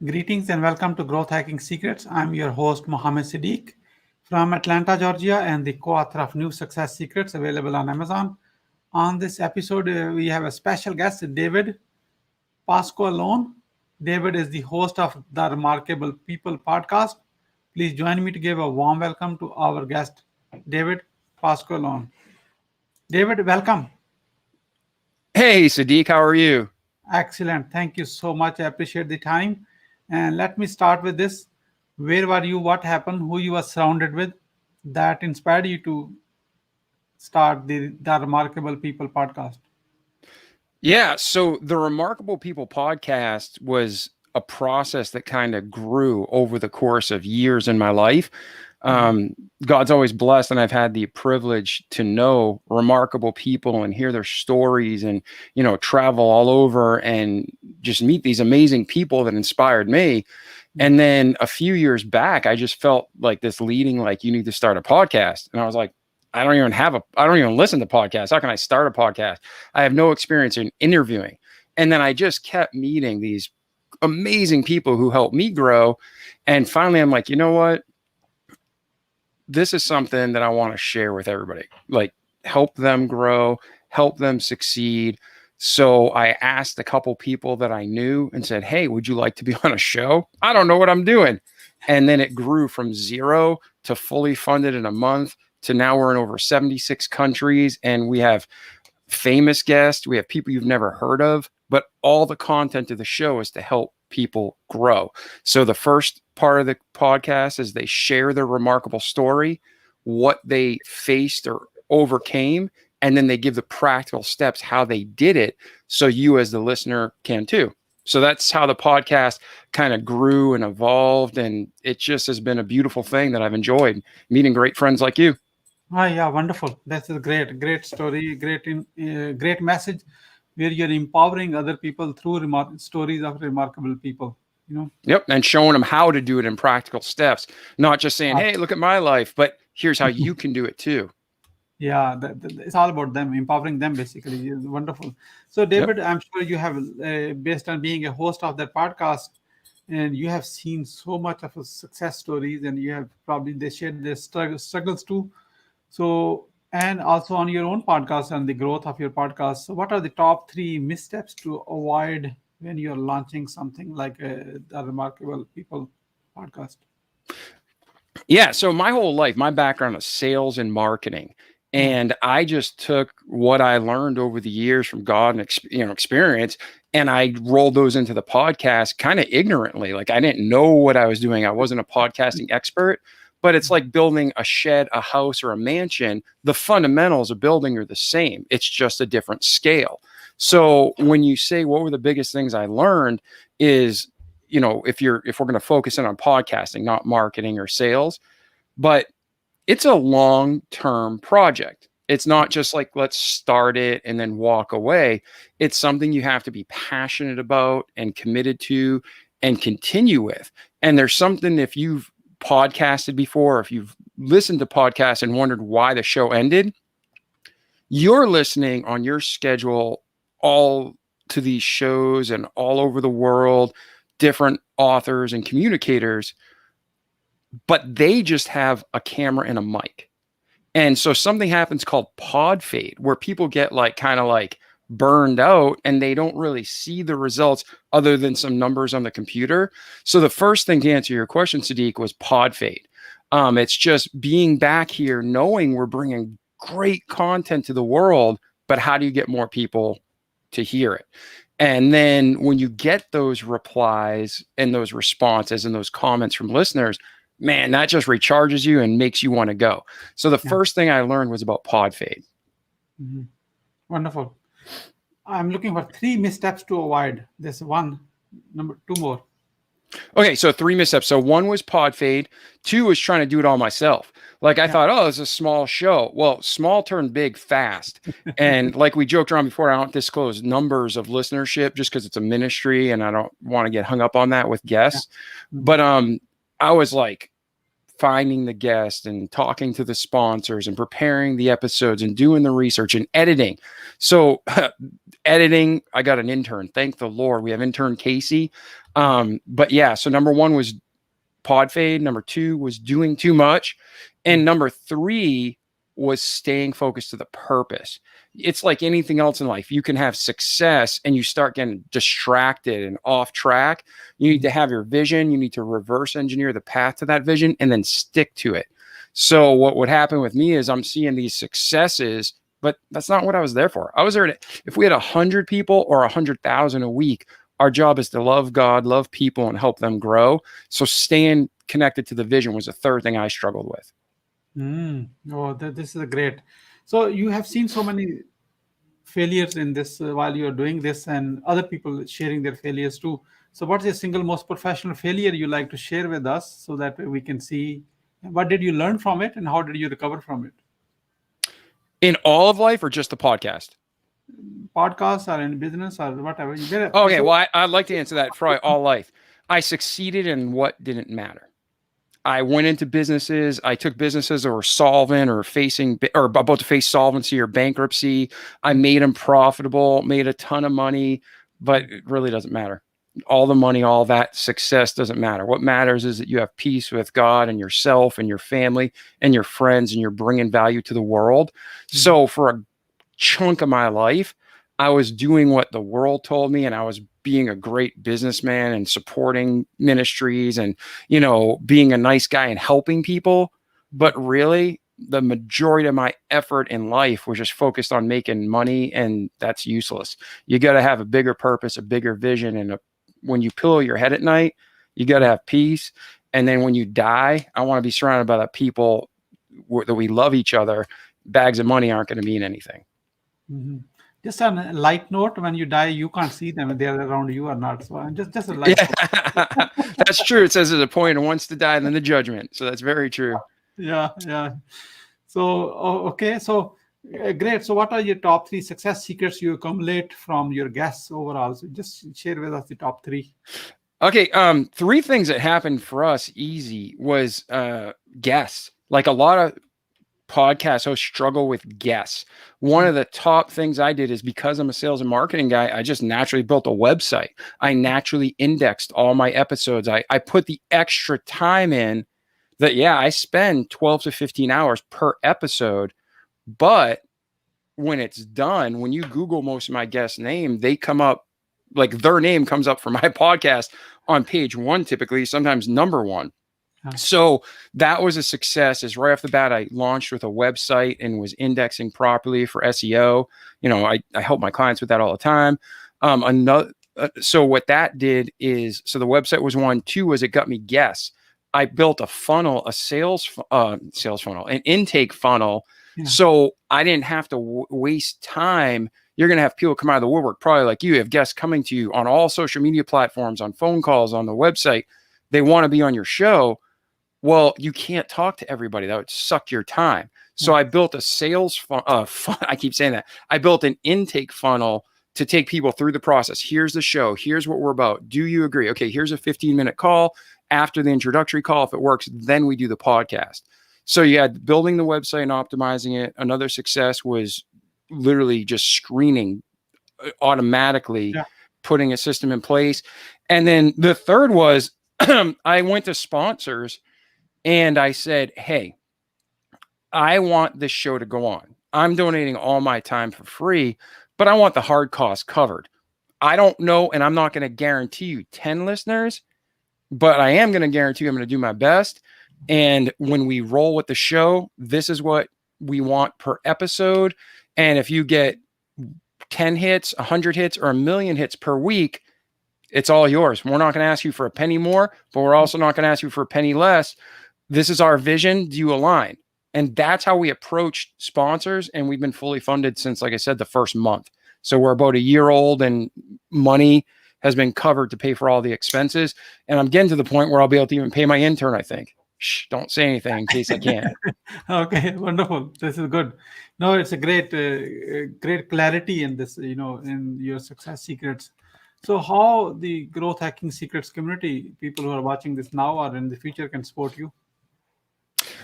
Greetings and welcome to Growth Hacking Secrets. I'm your host, Muhammad Siddique from Atlanta, Georgia, and the co author of New Success Secrets available on Amazon. On this episode, we have a special guest, David Pasqualone. David is the host of the Remarkable People podcast. Please join me to give a warm welcome to our guest, David Pasqualone. David, welcome. Hey, Siddique, how are you? Excellent. Thank you so much. I appreciate the time. And let me start with this. Where were you? What happened? Who you were surrounded with that inspired you to start the Remarkable People podcast? Yeah, so the Remarkable People podcast was a process that kind of grew over the course of years in my life. God's always blessed, and I've had the privilege to know remarkable people and hear their stories and, travel all over and just meet these amazing people that inspired me. And then a few years back, I just felt like this leading, like, you need to start a podcast. And I was like, I don't even listen to podcasts. How can I start a podcast? I have no experience in interviewing. And then I just kept meeting these amazing people who helped me grow. And finally, I'm like, you know what? This is something that I want to share with everybody, like help them grow, help them succeed. So I asked a couple people that I knew and said, hey, would you like to be on a show? I don't know what I'm doing. And then it grew from zero to fully funded in a month to now we're in over 76 countries and we have famous guests. We have people you've never heard of, but all the content of the show is to help people grow. So the first part of the podcast is they share their remarkable story, what they faced or overcame, and then they give the practical steps how they did it so you as the listener can too. So that's how the podcast kind of grew and evolved, and it just has been a beautiful thing that I've enjoyed, meeting great friends like you. Yeah, wonderful. That's a great story, great message, where you're empowering other people through stories of remarkable people. Yep. And showing them how to do it in practical steps, not just saying, hey, look at my life, but here's how you can do it too. Yeah, it's all about them, empowering them basically. It's wonderful. So, Yep. David, I'm sure you have, based on being a host of that podcast, and you have seen so much of a success stories, and you have probably they shared their struggles too. So, and also on your own podcast and the growth of your podcast. So, what are the top three missteps to avoid when you're launching something like the Remarkable People podcast? Yeah. So my whole life, my background is sales and marketing. And I just took what I learned over the years from God and experience, and I rolled those into the podcast kind of ignorantly. Like I didn't know what I was doing. I wasn't a podcasting expert, but it's like building a shed, a house, or a mansion. The fundamentals of building are the same. It's just a different scale. So when you say what were the biggest things I learned is, if we're going to focus in on podcasting, not marketing or sales, but it's a long-term project. It's not just like, let's start it and then walk away. It's something you have to be passionate about and committed to and continue with. And there's something, if you've podcasted before, if you've listened to podcasts and wondered why the show ended, you're listening on your schedule all to these shows and all over the world, different authors and communicators, but they just have a camera and a mic. And so something happens called pod fade, where people get kind of burned out and they don't really see the results other than some numbers on the computer. So the first thing to answer your question, Siddique, was pod fade. It's just being back here, knowing we're bringing great content to the world, but how do you get more people to hear it? And then when you get those replies and those responses and those comments from listeners, man, that just recharges you and makes you want to go. So the first thing I learned was about pod fade. Mm-hmm. Wonderful. I'm looking for three missteps to avoid. This one, two more. Okay, so three missteps. So one was pod fade. Two was trying to do it all myself. I thought, oh, it's a small show. Well, small turned big fast. And like we joked around before, I don't disclose numbers of listenership just because it's a ministry and I don't want to get hung up on that with guests. But I was like finding the guest and talking to the sponsors and preparing the episodes and doing the research and editing. So editing, I got an intern. Thank the Lord. We have intern Casey. But yeah, so number one was pod fade. Number two was doing too much. And number three was staying focused to the purpose. It's like anything else in life. You can have success and you start getting distracted and off track. You need to have your vision. You need to reverse engineer the path to that vision and then stick to it. So what would happen with me is I'm seeing these successes, but that's not what I was there for. I was there to, if we had 100 people or 100,000 a week, our job is to love God, love people, and help them grow. So staying connected to the vision was the third thing I struggled with. Oh, this is great. So you have seen so many failures in this while you are doing this, and other people sharing their failures too. So what's your single most professional failure you like to share with us so that we can see what did you learn from it and how did you recover from it? In all of life or just the podcast? Podcast or in business or whatever. Okay, well, I'd like to answer that for all life. I succeeded in what didn't matter. I went into businesses. I took businesses that were solvent or facing or about to face solvency or bankruptcy. I made them profitable, made a ton of money, but it really doesn't matter. All the money, all that success doesn't matter. What matters is that you have peace with God and yourself and your family and your friends, and you're bringing value to the world. So for a chunk of my life, I was doing what the world told me, and I was being a great businessman and supporting ministries and, you know, being a nice guy and helping people. But really, the majority of my effort in life was just focused on making money, and that's useless. You got to have a bigger purpose, a bigger vision, and when you pillow your head at night, you got to have peace. And then when you die, I want to be surrounded by the people that we love each other. Bags of money aren't going to mean anything. Just on a light note, when you die, you can't see them if they're around you or not. So just a light note. That's true. It says there's a point, and once to die, and then the judgment. So that's very true. Yeah. So, okay. So, great. So what are your top 3 success secrets you accumulate from your guests overall? So just share with us the top 3. Okay. 3 things that happened for us easy was guests. Like a lot of podcast hosts struggle with guests. One of the top things I did is, because I'm a sales and marketing guy, I just naturally built a website. I naturally indexed all my episodes. I put the extra time in that, I spend 12 to 15 hours per episode. But when it's done, when you Google most of my guests' name, they come up, like their name comes up for my podcast on page 1, typically, sometimes number 1. So that was a success. Is right off the bat, I launched with a website and was indexing properly for SEO. You know, I help my clients with that all the time. So what that did is, so the website was 1. 2 was it got me guests. I built a funnel, a sales funnel, an intake funnel. So I didn't have to waste time. You're going to have people come out of the woodwork, probably like you have guests coming to you on all social media platforms, on phone calls, on the website. They want to be on your show. Well, you can't talk to everybody. That would suck your time. So I built a sales I keep saying that. I built an intake funnel to take people through the process. Here's the show. Here's what we're about. Do you agree? Okay, here's a 15-minute call. After the introductory call, if it works, then we do the podcast. So you had building the website and optimizing it. Another success was literally just screening automatically, putting a system in place. And then the third was I went to sponsors and I said, hey, I want this show to go on. I'm donating all my time for free, but I want the hard costs covered. I don't know, and I'm not going to guarantee you 10 listeners, but I am going to guarantee you I'm going to do my best. And when we roll with the show, this is what we want per episode. And if you get 10 hits, 100 hits, or 1,000,000 hits per week, it's all yours. We're not going to ask you for a penny more, but we're also not going to ask you for a penny less. This is our vision. Do you align? And that's how we approach sponsors. And we've been fully funded since, like I said, the first month. So we're about a year old, and money has been covered to pay for all the expenses. And I'm getting to the point where I'll be able to even pay my intern, I think. Shh, don't say anything in case I can't. Okay, wonderful. This is good. No, it's a great clarity in this, in your success secrets. So how the growth hacking secrets community, people who are watching this now or in the future, can support you?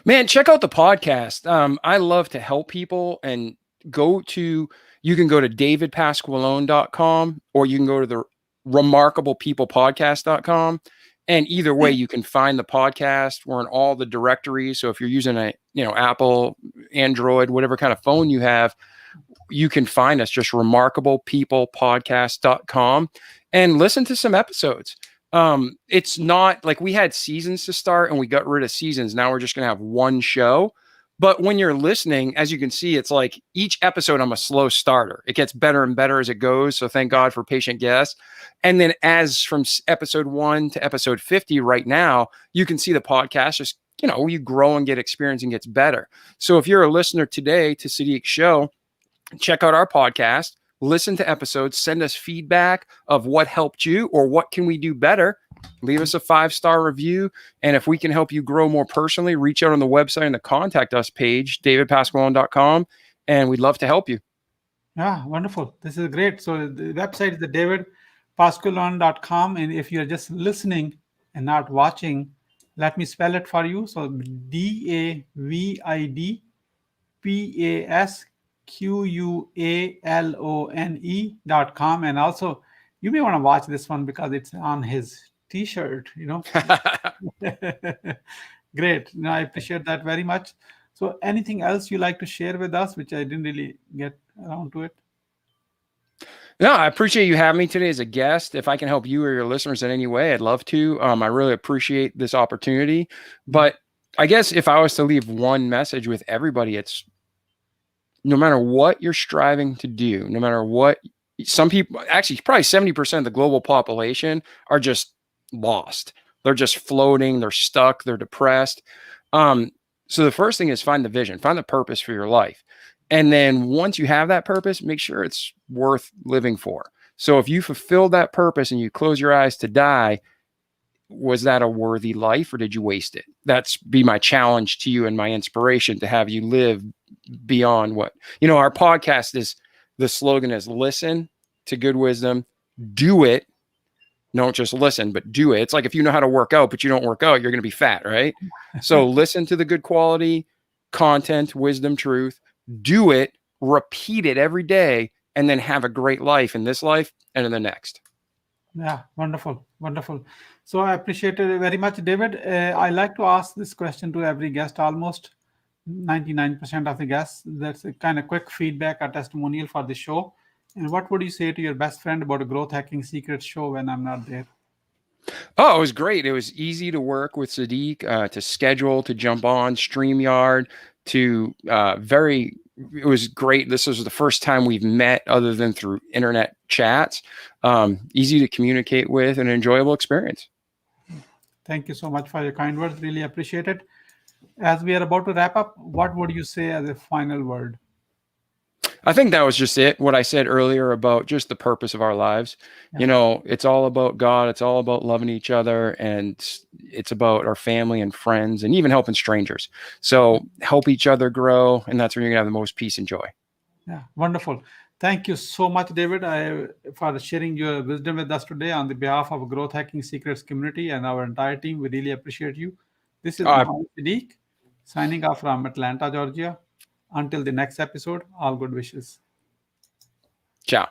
Man, check out the podcast. I love to help people, and you can go to davidpasqualone.com, or you can go to the remarkablepeoplepodcast.com. And either way, you can find the podcast. We're in all the directories. So if you're using Apple, Android, whatever kind of phone you have, you can find us, just remarkablepeoplepodcast.com, and listen to some episodes. It's not like we had seasons to start and we got rid of seasons. Now we're just going to have one show. But when you're listening, as you can see, it's like each episode I'm a slow starter. It gets better and better as it goes. So thank God for patient guests. And then as from episode 1 to episode 50 right now, you can see the podcast just, you grow and get experience and gets better. So if you're a listener today to Siddique's show, check out our podcast, listen to episodes, send us feedback of what helped you or what can we do better. Leave us a 5-star review. And if we can help you grow more personally, reach out on the website and the contact us page, davidpasqualone.com, and we'd love to help you. Yeah, wonderful. This is great. So the website is the davidpasqualone.com. And if you're just listening and not watching, let me spell it for you. So DavidPasqualone.com. And also, you may want to watch this one because it's on his t-shirt, Great. I appreciate that very much. So anything else you like to share with us, which I didn't really get around to it? No, I appreciate you having me today as a guest. If I can help you or your listeners in any way, I'd love to. I really appreciate this opportunity. But I guess if I was to leave one message with everybody, it's no matter what you're striving to do, no matter what, some people, actually probably 70% of the global population are just lost. They're just floating, they're stuck, they're depressed. So the first thing is find the vision, find the purpose for your life. And then once you have that purpose, make sure it's worth living for. So if you fulfill that purpose and you close your eyes to die, was that a worthy life or did you waste it? That's be my challenge to you and my inspiration to have you live beyond what, our podcast is, the slogan is listen to good wisdom, do it. Don't just listen, but do it. It's like if you know how to work out, but you don't work out, you're going to be fat, right? So listen to the good quality content, wisdom, truth, do it, repeat it every day, and then have a great life in this life and in the next. Yeah, wonderful, wonderful. So I appreciate it very much, David. I like to ask this question to every guest, almost 99% of the guests. That's a kind of quick feedback or testimonial for the show. And what would you say to your best friend about a growth hacking secrets show when I'm not there? Oh, it was great. It was easy to work with Siddique, to schedule, to jump on StreamYard, it was great. This was the first time we've met other than through internet chats. Easy to communicate with, an enjoyable experience. Thank you so much for your kind words. Really appreciate it. As we are about to wrap up, what would you say as a final word? I think that was just it. What I said earlier about just the purpose of our lives. Yeah. It's all about God. It's all about loving each other. And it's about our family and friends and even helping strangers. So help each other grow. And that's when you're going to have the most peace and joy. Yeah, wonderful. Thank you so much, David, for sharing your wisdom with us today on the behalf of Growth Hacking Secrets community and our entire team. We really appreciate you. This is Muhammad Siddique signing off from Atlanta, Georgia. Until the next episode, all good wishes. Ciao.